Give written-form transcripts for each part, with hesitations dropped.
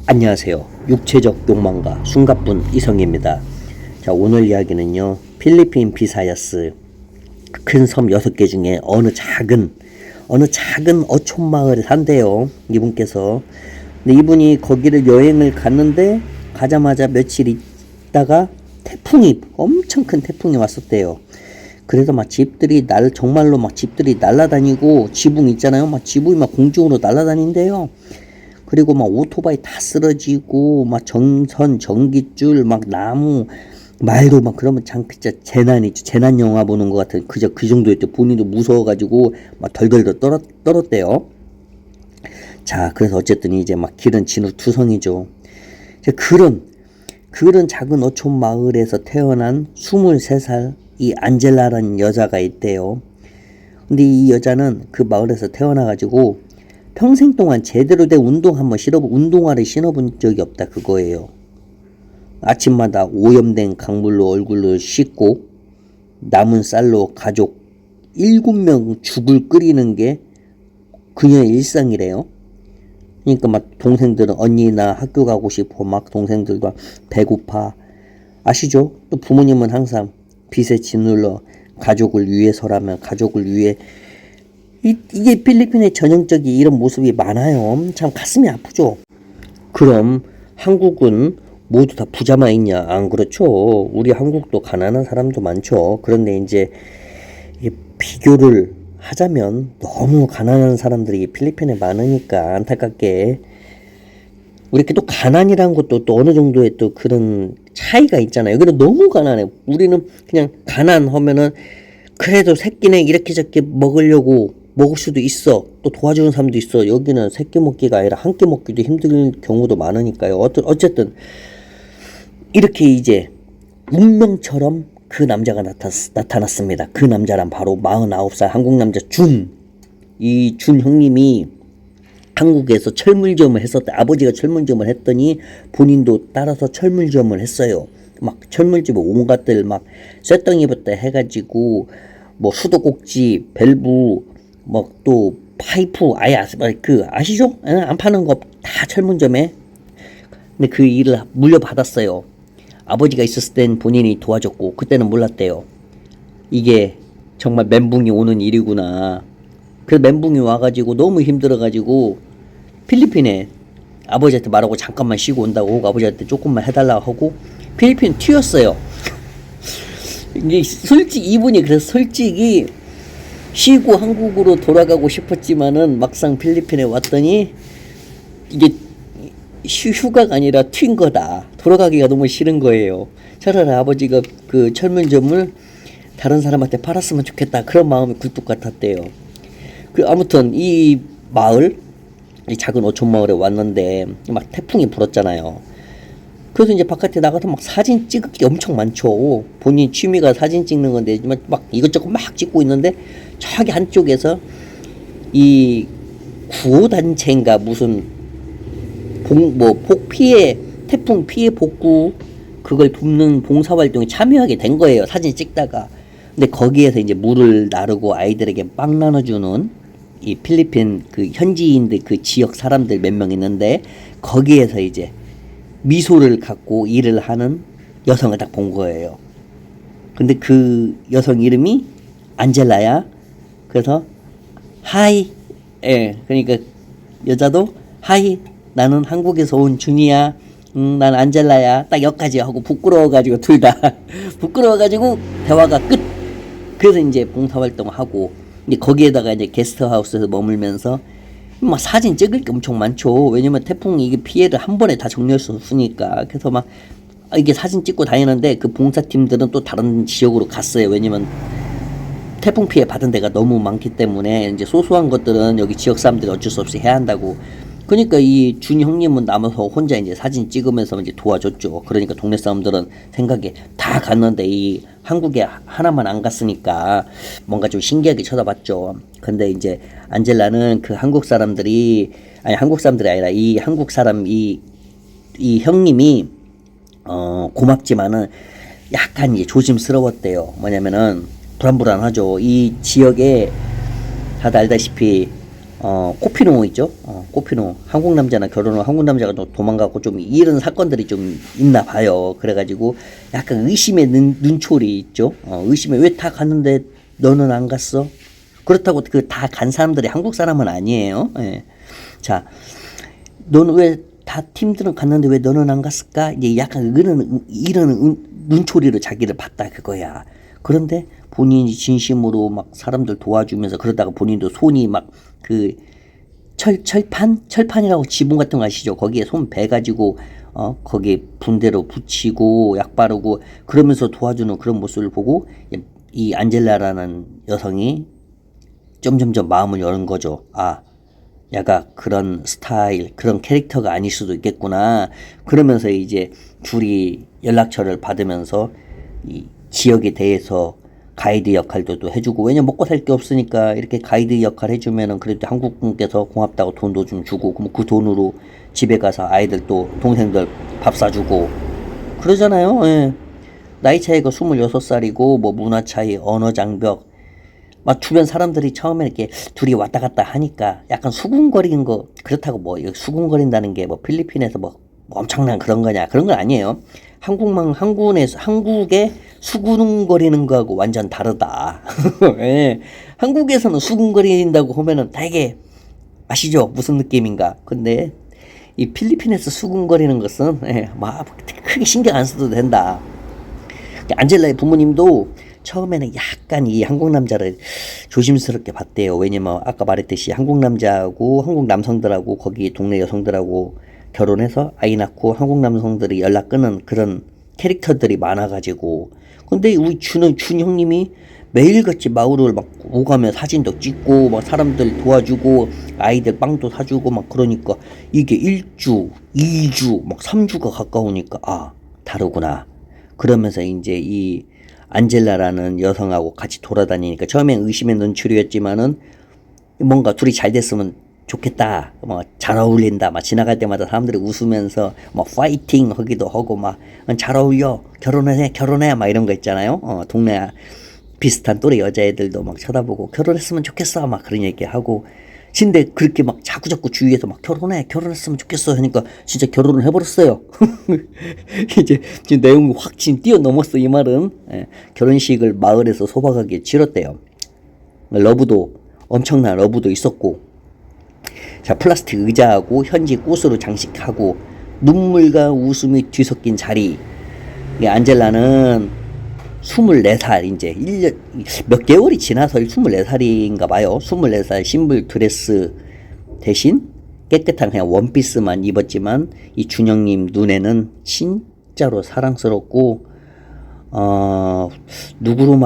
안녕하세요. 육체적 욕망가 숨가쁜 이성입니다. 자, 오늘 이야기는요, 필리핀 비사야스 큰 섬 6개 중에 어느 작은 어촌 마을에 산대요, 이분께서. 근데 이분이 거기를 여행을 갔는데 가자마자 며칠 있다가 엄청 큰 태풍이 왔었대요. 그래서 막 집들이 정말로 막 집들이 날아다니고, 지붕 있잖아요, 막 지붕이 막 공중으로 날아다닌대요. 그리고 막 오토바이 다 쓰러지고, 막 전선, 전기줄, 막 나무, 말도 막 그러면 진짜 재난이죠. 재난 영화 보는 것 같은 그 정도였대. 본인도 무서워가지고 막 덜덜덜 떨었대요. 자, 그래서 어쨌든 이제 막 길은 진흙투성이죠. 그런 작은 어촌 마을에서 태어난 23살 이 안젤라라는 여자가 있대요. 근데 이 여자는 그 마을에서 태어나가지고 평생 동안 제대로 된 운동화를 신어본 적이 없다, 그거예요. 아침마다 오염된 강물로 얼굴을 씻고 남은 쌀로 가족 7명 죽을 끓이는 게 그녀의 일상이래요. 그러니까 막 동생들은 언니 나 학교 가고 싶어, 막 동생들과 배고파. 아시죠? 또 부모님은 항상 빚에 짓눌러 가족을 위해서라면 가족을 위해. 이게 필리핀의 전형적인 이런 모습이 많아요. 참 가슴이 아프죠. 그럼 한국은 모두 다 부자만 있냐? 안 그렇죠. 우리 한국도 가난한 사람도 많죠. 그런데 이제 비교를 하자면 너무 가난한 사람들이 필리핀에 많으니까 안타깝게, 우리 또 가난이란 것도 또 어느 정도의 또 그런 차이가 있잖아요. 여기는 너무 가난해. 우리는 그냥 가난하면은 그래도 새끼네 이렇게 저렇게 먹을 수도 있어. 또 도와주는 사람도 있어. 여기는 새끼 먹기가 아니라 한 끼 먹기도 힘든 경우도 많으니까요. 어쨌든 이렇게 이제 운명처럼 그 남자가 나타났습니다. 그 남자란 바로 49살 한국 남자 이 준 형님이 한국에서 철물점을 했었대. 아버지가 철물점을 했더니 본인도 따라서 철물점을 했어요. 막 철물점에 온갖들 막 쇳덩이부터 해가지고 뭐 수도꼭지, 밸브, 뭐 또 파이프, 아시죠? 안 파는 거 다 철물점에. 근데 그 일을 물려받았어요. 아버지가 있었을 땐 본인이 도와줬고 그때는 몰랐대요. 이게 정말 멘붕이 오는 일이구나. 그래서 멘붕이 와가지고 너무 힘들어가지고 필리핀에 아버지한테 말하고 잠깐만 쉬고 온다고 하고 아버지한테 조금만 해달라고 하고 필리핀 튀었어요. 이게 이분이 그래서 솔직히 쉬고 한국으로 돌아가고 싶었지만은 막상 필리핀에 왔더니 이게 휴가가 아니라 튄 거다. 돌아가기가 너무 싫은 거예요. 차라리 아버지가 그 철물점을 다른 사람한테 팔았으면 좋겠다, 그런 마음이 굴뚝 같았대요. 아무튼 이 작은 어촌 마을에 왔는데 막 태풍이 불었잖아요. 그래서 이제 바깥에 나가서 막 사진 찍을 게 엄청 많죠. 본인 취미가 사진 찍는 건데 막 이것저것 막 찍고 있는데 저기 한쪽에서 이 구호단체인가 무슨 태풍 피해 복구 그걸 돕는 봉사활동에 참여하게 된 거예요, 사진 찍다가. 근데 거기에서 이제 물을 나르고 아이들에게 빵 나눠주는 이 필리핀 그 현지인들, 그 지역 사람들 몇 명 있는데 거기에서 이제 미소를 갖고 일을 하는 여성을 딱 본 거예요. 근데 그 여성 이름이 안젤라야. 그래서 하이, 그러니까 여자도 하이, 나는 한국에서 온 준이야. 난 안젤라야. 딱 여기까지 하고 부끄러워가지고 둘 다 부끄러워가지고 대화가 끝. 그래서 이제 봉사활동 하고 이제 거기에다가 이제 게스트하우스에서 머물면서 막 사진 찍을 게 엄청 많죠. 왜냐면 태풍이 이게 피해를 한 번에 다 정리할 수 없으니까. 그래서 막 이게 사진 찍고 다니는데 그 봉사팀들은 또 다른 지역으로 갔어요. 왜냐면 태풍 피해 받은 데가 너무 많기 때문에 이제 소소한 것들은 여기 지역 사람들이 어쩔 수 없이 해야 한다고. 그러니까 이 준 형님은 남아서 혼자 이제 사진 찍으면서 이제 도와줬죠. 그러니까 동네 사람들은 생각에 다 갔는데 이 한국에 하나만 안 갔으니까 뭔가 좀 신기하게 쳐다봤죠. 근데 이제 안젤라는 그 한국 사람들이 아니라 이 한국 사람 이 형님이 고맙지만은 약간 이제 조심스러웠대요. 뭐냐면은 불안불안하죠. 이 지역에 다들 알다시피 코피노 있죠? 코피노. 한국 남자나 결혼을 한국 남자가 또 도망가고 좀 이런 사건들이 좀 있나 봐요. 그래가지고 약간 의심의 눈초리 있죠? 의심에 왜 다 갔는데 너는 안 갔어? 그렇다고 그 다 간 사람들이 한국 사람은 아니에요. 예. 자, 너는 왜 다 팀들은 갔는데 왜 너는 안 갔을까? 이제 약간 이런 눈초리로 자기를 봤다 그거야. 그런데 본인이 진심으로 막 사람들 도와주면서 그러다가 본인도 손이 막 그 철판이라고 지붕 같은 거 아시죠? 거기에 손 베가지고 거기에 붕대로 붙이고 약 바르고 그러면서 도와주는 그런 모습을 보고 이 안젤라라는 여성이 점점점 마음을 여는 거죠. 아, 야가 그런 스타일, 그런 캐릭터가 아닐 수도 있겠구나. 그러면서 이제 둘이 연락처를 받으면서 이 지역에 대해서 가이드 역할도 또 해주고, 왜냐 먹고 살 게 없으니까 이렇게 가이드 역할 해주면은 그래도 한국 분께서 고맙다고 돈도 좀 주고, 그럼 그 돈으로 집에 가서 아이들 또 동생들 밥 사주고 그러잖아요. 예. 나이 차이가 26살이고 뭐 문화 차이, 언어 장벽, 막 주변 사람들이 처음에 이렇게 둘이 왔다 갔다 하니까 약간 수군거리는 거, 그렇다고 뭐 수군거린다는 게 뭐 필리핀에서 뭐 엄청난 그런 거냐, 그런 건 아니에요. 한국의 수군거리는 거하고 완전 다르다. 예. 한국에서는 수군거린다고 하면은 되게 아시죠? 무슨 느낌인가? 근데 이 필리핀에서 수군거리는 것은 막 크게 신경 안 써도 된다. 안젤라의 부모님도 처음에는 약간 이 한국 남자를 조심스럽게 봤대요. 왜냐면 아까 말했듯이 한국 남자하고 한국 남성들하고 거기 동네 여성들하고 결혼해서 아이 낳고 한국 남성들이 연락 끊은 그런 캐릭터들이 많아가지고. 근데 우리 준 형님이 매일같이 마을을 막 오가며 사진도 찍고 막 사람들 도와주고 아이들 빵도 사주고 막 그러니까 이게 1주, 2주, 막 3주가 가까우니까 아, 다르구나. 그러면서 이제 이 안젤라라는 여성하고 같이 돌아다니니까 처음엔 의심의 눈초리였지만은 뭔가 둘이 잘 됐으면 좋겠다, 뭐 잘 어울린다, 막 지나갈 때마다 사람들이 웃으면서 뭐 파이팅 하기도 하고 막 잘 어울려, 결혼해 막 이런 거 있잖아요. 동네 비슷한 또래 여자애들도 막 쳐다보고 결혼했으면 좋겠어 막 그런 얘기하고. 근데 그렇게 막 자꾸자꾸 주위에서 막 결혼했으면 좋겠어 하니까 진짜 결혼을 해버렸어요. 이제 지금 내용이 확 뛰어넘었어 이 말은. 결혼식을 마을에서 소박하게 치렀대요. 엄청난 러브도 있었고, 자, 플라스틱 의자하고 현지 꽃으로 장식하고 눈물과 웃음이 뒤섞인 자리. 이 안젤라는 24살, 이제 1년, 몇 개월이 지나서 24살인가 봐요. 24살 신불 드레스 대신 깨끗한 그냥 원피스만 입었지만 이 준영님 눈에는 진짜로 사랑스럽고, 한국으로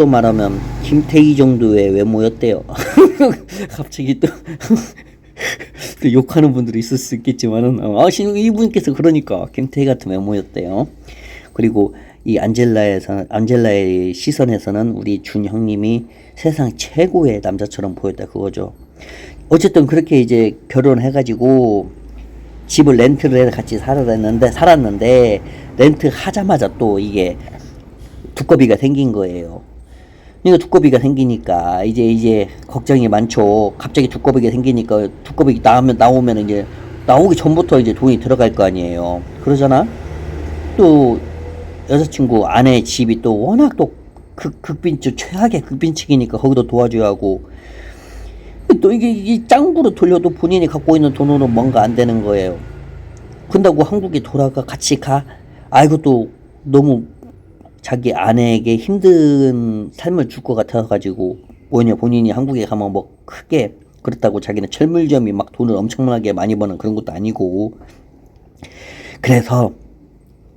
말하면 김태희 정도의 외모였대요. 갑자기 또 욕하는 분들이 있을 수 있겠지만은, 이분께서 그러니까 김태희 같은 외모였대요. 그리고 이 안젤라의 시선에서는 우리 준 형님이 세상 최고의 남자처럼 보였다 그거죠. 어쨌든 그렇게 이제 결혼해가지고 집을 렌트를 해서 같이 살았는데 렌트 하자마자 또 이게 두꺼비가 생긴 거예요. 그러니까 두꺼비가 생기니까 이제 걱정이 많죠. 갑자기 두꺼비가 생기니까 두꺼비 나오면 이제 나오기 전부터 이제 돈이 들어갈 거 아니에요. 그러잖아. 또 여자친구 아내 집이 또 워낙 또 극빈층, 최악의 극빈층이니까 거기도 도와줘야 하고, 또 이게 짱구로 돌려도 본인이 갖고 있는 돈으로 뭔가 안 되는 거예요. 근다고 한국에 같이 가? 아이고, 또 너무 자기 아내에게 힘든 삶을 줄 것 같아가지고, 본인이 한국에 가면 뭐 크게 그렇다고 자기는 철물점이 막 돈을 엄청나게 많이 버는 그런 것도 아니고. 그래서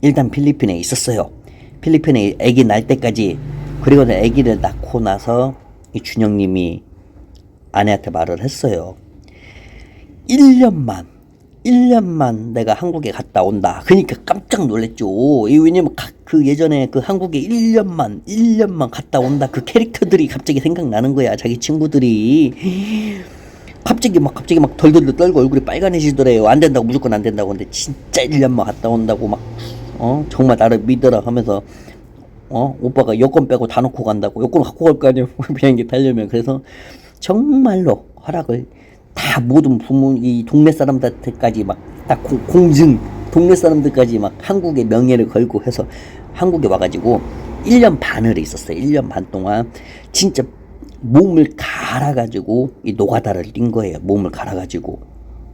일단 필리핀에 있었어요. 필리핀에 아기 날 때까지. 그리고 아기를 낳고 나서 이 준영님이 아내한테 말을 했어요. 1년만 내가 한국에 갔다 온다. 그러니까 깜짝 놀랐죠. 왜냐면 그 예전에 그 한국에 1년만 갔다 온다. 그 캐릭터들이 갑자기 생각나는 거야. 자기 친구들이. 갑자기 막 덜덜 떨고 얼굴이 빨간해지더래요. 안 된다고, 무조건 안 된다고. 근데 진짜 1년만 갔다 온다고 막, 정말 나를 믿어라 하면서, 오빠가 여권 빼고 다 놓고 간다고. 여권 갖고 갈 거 아니에요. 비행기 타려면. 그래서 정말로 허락을 다 모든 부모 이 동네 사람들까지 막 다 공증 동네 사람들까지 막 한국의 명예를 걸고 해서 한국에 와가지고 1년 반을 있었어요. 1년 반 동안 진짜 몸을 갈아가지고 이 노가다를 뛴 거예요. 몸을 갈아가지고.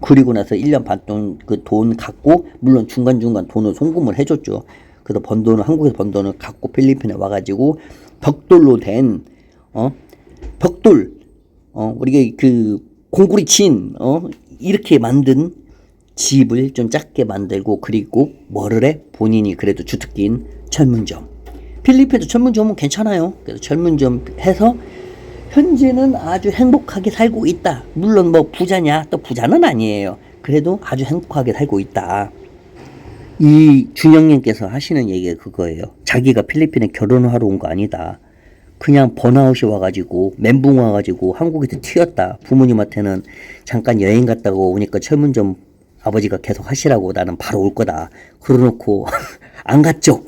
그리고 나서 1년 반 동안 그 돈 갖고 물론 중간중간 돈을 송금을 해줬죠. 그래서 번 돈을 한국에서 번 돈을 갖고 필리핀에 와가지고 벽돌로 된 벽돌 우리가 그 공구리 친 이렇게 만든 집을 좀 작게 만들고 그리고 뭐를 해? 본인이 그래도 주특기인 철문점. 필리핀도 철문점은 괜찮아요. 그래서 철문점 해서 현재는 아주 행복하게 살고 있다. 물론 뭐 부자냐? 또 부자는 아니에요. 그래도 아주 행복하게 살고 있다. 이 준영님께서 하시는 얘기가 그거예요. 자기가 필리핀에 결혼을 하러 온 거 아니다. 그냥 번아웃이 와가지고 멘붕 와가지고 한국에서 튀었다. 부모님한테는 잠깐 여행 갔다가 오니까 철문점 아버지가 계속 하시라고 나는 바로 올 거다. 그러놓고 안 갔죠.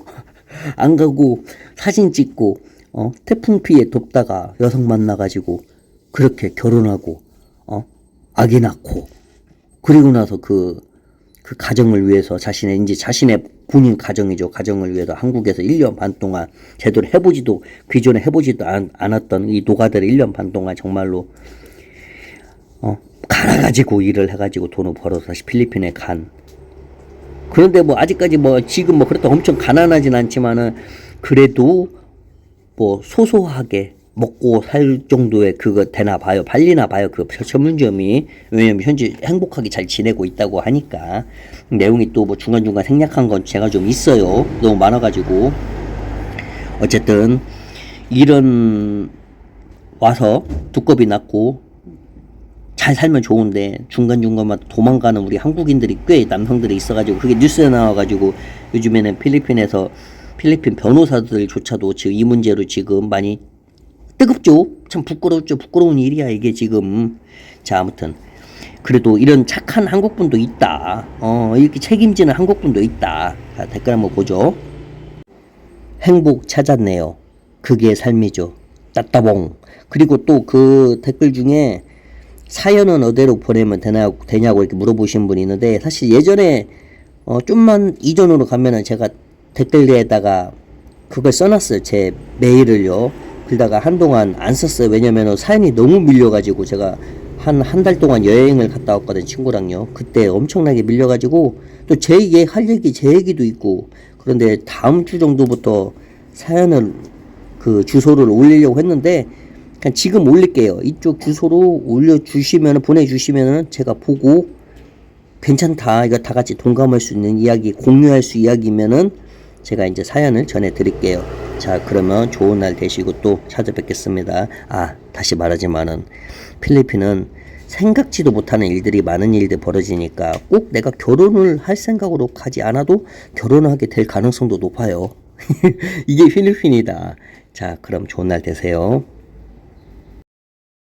안 가고 사진 찍고 태풍 피해 돕다가 여성 만나가지고 그렇게 결혼하고 아기 낳고 그리고 나서 그 가정을 위해서 자신의 본인 가정이죠. 가정을 위해서 한국에서 1년 반 동안 제대로 해보지도 그전에 해보지도 않았던 이 노가다를 1년 반 동안 정말로 갈아가지고 일을 해가지고 돈을 벌어서 다시 필리핀에 간. 그런데 뭐 아직까지 뭐 지금 뭐 그렇다 엄청 가난하진 않지만은 그래도 뭐 소소하게 먹고 살 정도의 그거 되나 봐요. 팔리나 봐요. 그 전문점이. 왜냐면 현재 행복하게 잘 지내고 있다고 하니까. 내용이 또 뭐 중간중간 생략한 건 제가 좀 있어요. 너무 많아가지고. 어쨌든 이런 와서 두꺼비 낳고 잘 살면 좋은데 중간중간마다 도망가는 우리 한국인들이 꽤 남성들이 있어가지고 그게 뉴스에 나와가지고 요즘에는 필리핀 변호사들조차도 지금 이 문제로 지금 많이 뜨겁죠. 참 부끄럽죠. 부끄러운 일이야 이게 지금. 자 아무튼 그래도 이런 착한 한국분도 있다. 이렇게 책임지는 한국분도 있다. 자 댓글 한번 보죠. 행복 찾았네요. 그게 삶이죠. 따따봉. 그리고 또 그 댓글 중에 사연은 어디로 보내면 되냐고 이렇게 물어보신 분이 있는데 사실 예전에 좀만 이전으로 가면은 제가 댓글에다가 그걸 써놨어요. 제 메일을요. 그러다가 한동안 안 썼어요. 왜냐면 사연이 너무 밀려가지고 제가 한 달 동안 여행을 갔다 왔거든요. 친구랑요. 그때 엄청나게 밀려가지고 또 제 얘기도 있고 그런데 다음 주 정도부터 사연을 그 주소를 올리려고 했는데 그냥 지금 올릴게요. 이쪽 주소로 보내주시면은 제가 보고 괜찮다. 이거 다 같이 동감할 수 있는 이야기, 공유할 수 이야기면은 제가 이제 사연을 전해드릴게요. 자, 그러면 좋은 날 되시고 또 찾아뵙겠습니다. 다시 말하지만은 필리핀은 생각지도 못하는 일들이 많은 일들 벌어지니까 꼭 내가 결혼을 할 생각으로 가지 않아도 결혼하게 될 가능성도 높아요. 이게 필리핀이다. 자, 그럼 좋은 날 되세요.